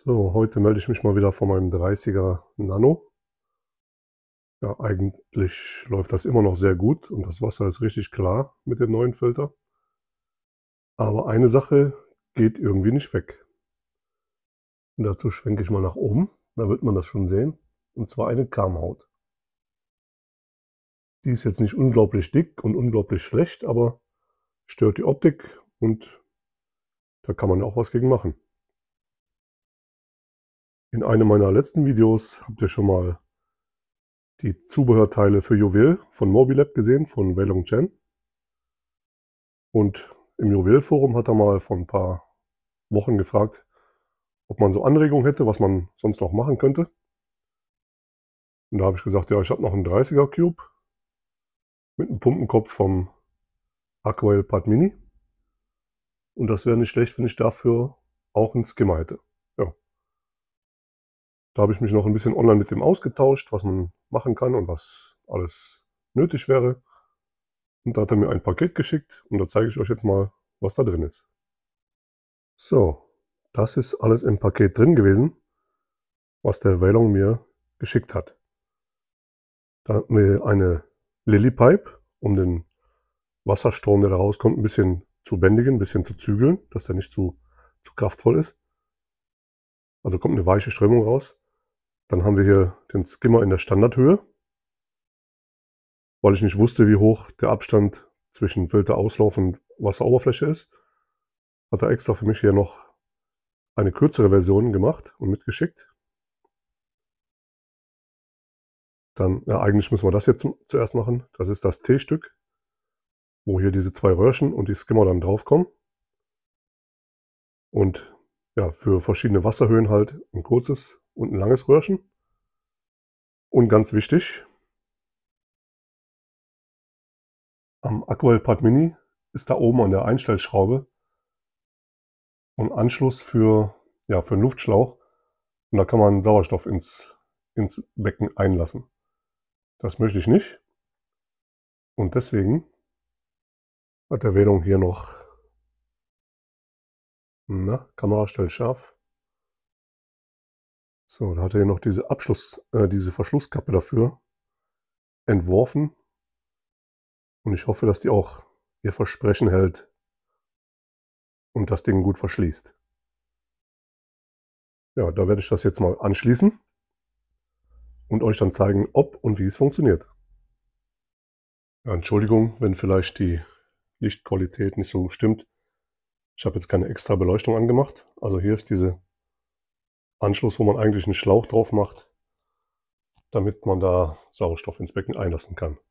So, heute melde ich mich mal wieder von meinem 30er Nano. Ja, eigentlich läuft das immer noch sehr gut und das Wasser ist richtig klar mit dem neuen Filter. Aber eine Sache geht irgendwie nicht weg. Und dazu schwenke ich mal nach oben, da wird man das schon sehen. Und zwar eine Karmhaut. Die ist jetzt nicht unglaublich dick und unglaublich schlecht, aber stört die Optik und da kann man ja auch was gegen machen. In einem meiner letzten Videos habt ihr schon mal die Zubehörteile für Juwel von Mobilab gesehen, von Wei Long Chen. Und im Juwel-Forum hat er mal vor ein paar Wochen gefragt, ob man so Anregungen hätte, was man sonst noch machen könnte. Und da habe ich gesagt, ja, ich habe noch einen 30er Cube mit einem Pumpenkopf vom Aquail Pad Mini. Und das wäre nicht schlecht, wenn ich dafür auch einen Skimmer hätte. Ja. Da habe ich mich noch ein bisschen online mit dem ausgetauscht, was man machen kann und was alles nötig wäre. Und da hat er mir ein Paket geschickt und da zeige ich euch jetzt mal, was da drin ist. So, das ist alles im Paket drin gewesen, was der Wei Long mir geschickt hat. Da hatten wir eine Lilypipe, um den Wasserstrom, der da rauskommt, ein bisschen zu bändigen, ein bisschen zu zügeln, dass der nicht zu kraftvoll ist. Also kommt eine weiche Strömung raus. Dann haben wir hier den Skimmer in der Standardhöhe, weil ich nicht wusste, wie hoch der Abstand zwischen Filterauslauf und Wasseroberfläche ist. Hat er extra für mich hier noch eine kürzere Version gemacht und mitgeschickt. Dann, ja, eigentlich müssen wir das jetzt zuerst machen. Das ist das T-Stück, wo hier diese zwei Röhrchen und die Skimmer dann draufkommen. Und ja, für verschiedene Wasserhöhen halt ein kurzes und ein langes Röhrchen. Und ganz wichtig, am Aquail Pad Mini ist da oben an der Einstellschraube ein Anschluss für einen Luftschlauch. Und da kann man Sauerstoff ins Becken einlassen. Das möchte ich nicht. Und deswegen hat der Wählung hier noch, Kamera stellt scharf. So, da hat er hier noch diese diese Verschlusskappe dafür entworfen. Und ich hoffe, dass die auch ihr Versprechen hält und das Ding gut verschließt. Ja, da werde ich das jetzt mal anschließen und euch dann zeigen, ob und wie es funktioniert. Ja, Entschuldigung, wenn vielleicht die Lichtqualität nicht so stimmt. Ich habe jetzt keine extra Beleuchtung angemacht. Also hier ist dieser Anschluss, wo man eigentlich einen Schlauch drauf macht, damit man da Sauerstoff ins Becken einlassen kann. Und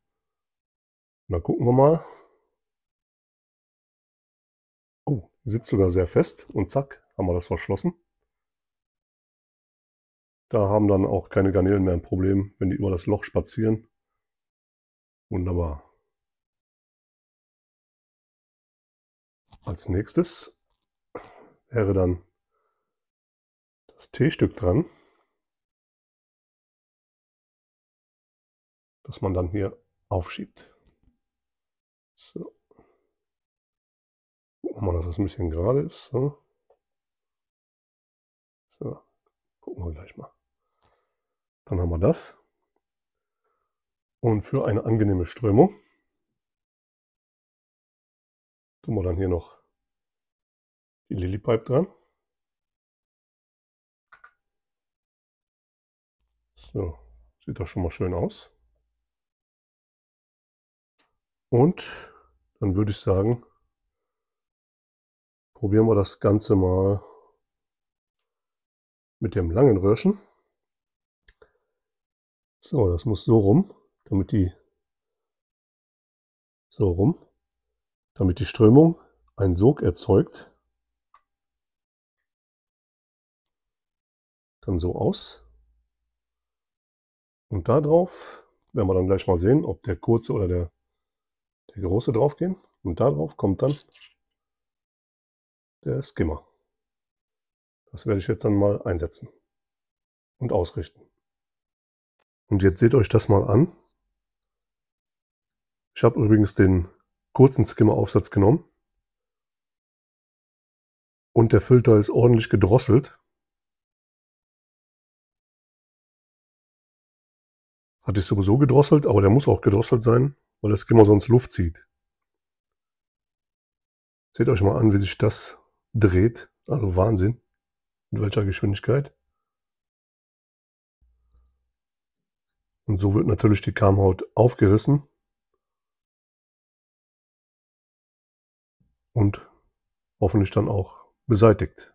dann gucken wir mal. Oh, die sitzt sogar sehr fest und zack, haben wir das verschlossen. Da haben dann auch keine Garnelen mehr ein Problem, wenn die über das Loch spazieren. Wunderbar. Als nächstes wäre dann das T-Stück dran, das man dann hier aufschiebt. So. Gucken wir mal, dass das ein bisschen gerade ist. So. So. Gucken wir gleich mal. Dann haben wir das. Und für eine angenehme Strömung tun wir dann hier noch die Lilypipe dran. So, sieht das schon mal schön aus. Und dann würde ich sagen, probieren wir das Ganze mal mit dem langen Röhrchen. So, das muss so rum, damit die Strömung einen Sog erzeugt. Dann so aus. Und da drauf werden wir dann gleich mal sehen, ob der kurze oder der große drauf gehen. Und da drauf kommt dann der Skimmer. Das werde ich jetzt dann mal einsetzen und ausrichten. Und jetzt seht euch das mal an. Ich habe übrigens den kurzen Skimmer-Aufsatz genommen. Und der Filter ist ordentlich gedrosselt. Hatte ich sowieso gedrosselt, aber der muss auch gedrosselt sein, weil der Skimmer sonst Luft zieht. Seht euch mal an, wie sich das dreht. Also Wahnsinn. Mit welcher Geschwindigkeit. Und so wird natürlich die Kamhaut aufgerissen und hoffentlich dann auch beseitigt.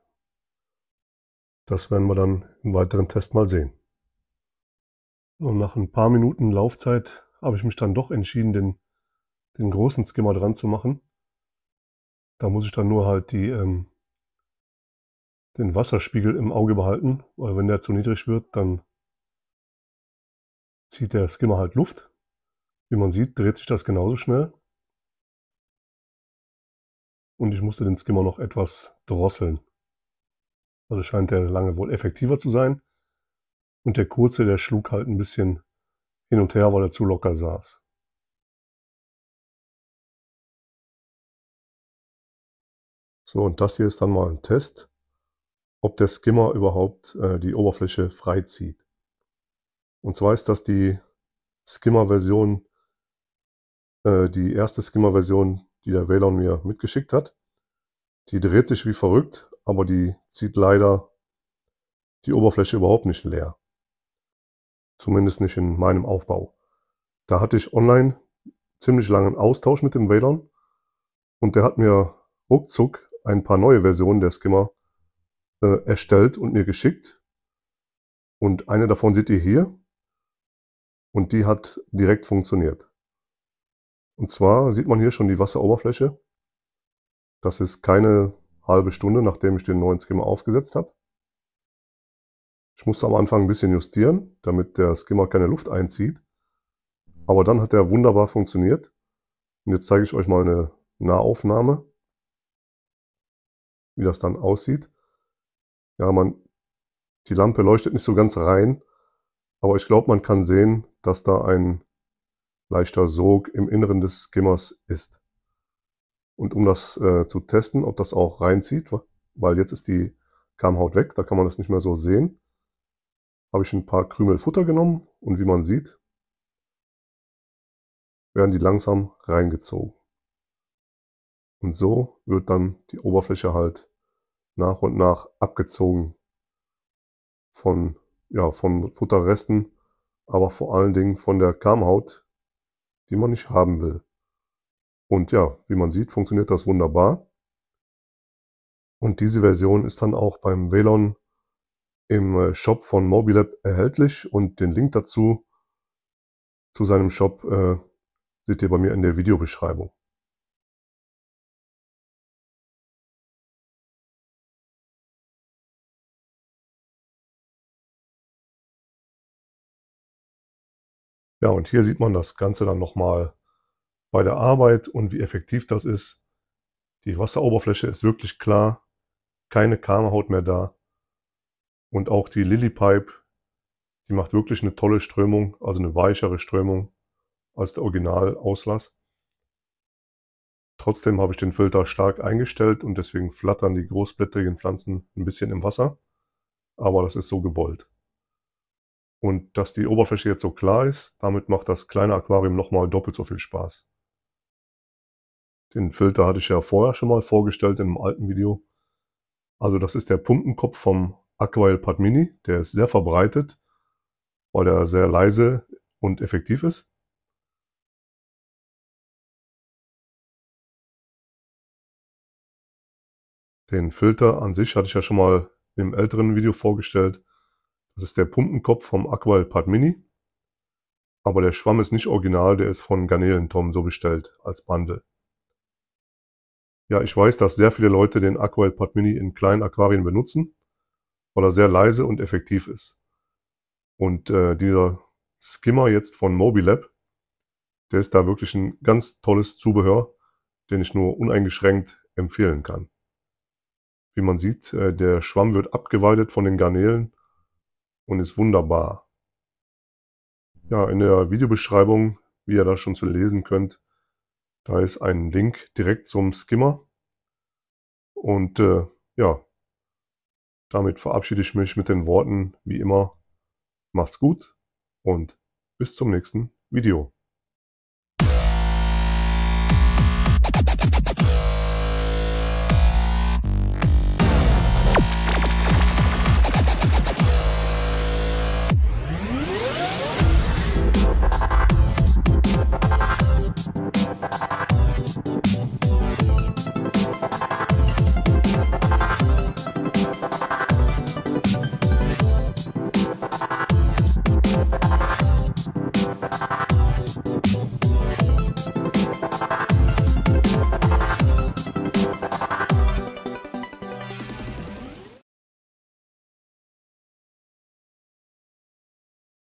Das werden wir dann im weiteren Test mal sehen. Und nach ein paar Minuten Laufzeit habe ich mich dann doch entschieden, den großen Skimmer dran zu machen. Da muss ich dann nur halt den Wasserspiegel im Auge behalten, weil wenn der zu niedrig wird, dann zieht der Skimmer halt Luft. Wie man sieht, dreht sich das genauso schnell. Und ich musste den Skimmer noch etwas drosseln. Also scheint der lange wohl effektiver zu sein. Und der kurze, der schlug halt ein bisschen hin und her, weil er zu locker saß. So, und das hier ist dann mal ein Test, ob der Skimmer überhaupt die Oberfläche freizieht. Und zwar ist das die Skimmer-Version, die erste Skimmer-Version, die der Veylon mir mitgeschickt hat. Die dreht sich wie verrückt, aber die zieht leider die Oberfläche überhaupt nicht leer. Zumindest nicht in meinem Aufbau. Da hatte ich online ziemlich langen Austausch mit dem Veylon und der hat mir ruckzuck ein paar neue Versionen der Skimmer erstellt und mir geschickt. Und eine davon seht ihr hier und die hat direkt funktioniert. Und zwar sieht man hier schon die Wasseroberfläche. Das ist keine halbe Stunde, nachdem ich den neuen Skimmer aufgesetzt habe. Ich musste am Anfang ein bisschen justieren, damit der Skimmer keine Luft einzieht. Aber dann hat er wunderbar funktioniert. Und jetzt zeige ich euch mal eine Nahaufnahme, wie das dann aussieht. Ja, die Lampe leuchtet nicht so ganz rein, aber ich glaube, man kann sehen, dass da ein leichter Sog im Inneren des Skimmers ist. Und um das zu testen, ob das auch reinzieht, weil jetzt ist die Kamhaut weg, da kann man das nicht mehr so sehen, habe ich ein paar Krümel Futter genommen und wie man sieht, werden die langsam reingezogen. Und so wird dann die Oberfläche halt nach und nach abgezogen von Futterresten, aber vor allen Dingen von der Kamhaut, die man nicht haben will. Und ja, wie man sieht, funktioniert das wunderbar. Und diese Version ist dann auch beim Veylon im Shop von Mobilab erhältlich und den Link dazu zu seinem Shop seht ihr bei mir in der Videobeschreibung. Ja, und hier sieht man das Ganze dann nochmal bei der Arbeit und wie effektiv das ist. Die Wasseroberfläche ist wirklich klar, keine Kamhaut mehr da. Und auch die Lilypipe, die macht wirklich eine tolle Strömung, also eine weichere Strömung als der Originalauslass. Trotzdem habe ich den Filter stark eingestellt und deswegen flattern die großblättrigen Pflanzen ein bisschen im Wasser. Aber das ist so gewollt. Und dass die Oberfläche jetzt so klar ist, damit macht das kleine Aquarium nochmal doppelt so viel Spaß. Den Filter hatte ich ja vorher schon mal vorgestellt in einem alten Video. Also das ist der Pumpenkopf vom Aquael Pad Mini. Der ist sehr verbreitet, weil er sehr leise und effektiv ist. Den Filter an sich hatte ich ja schon mal im älteren Video vorgestellt. Das ist der Pumpenkopf vom Aquael Pad Mini. Aber der Schwamm ist nicht original, der ist von Garnelentom so bestellt als Bundle. Ja, ich weiß, dass sehr viele Leute den Aquael Pad Mini in kleinen Aquarien benutzen, weil er sehr leise und effektiv ist. Und dieser Skimmer jetzt von Mobilab, der ist da wirklich ein ganz tolles Zubehör, den ich nur uneingeschränkt empfehlen kann. Wie man sieht, der Schwamm wird abgeweidet von den Garnelen und ist wunderbar. Ja, in der Videobeschreibung, wie ihr da schon zu lesen könnt, da ist ein Link direkt zum Skimmer. Und ja, damit verabschiede ich mich mit den Worten, wie immer, macht's gut und bis zum nächsten Video.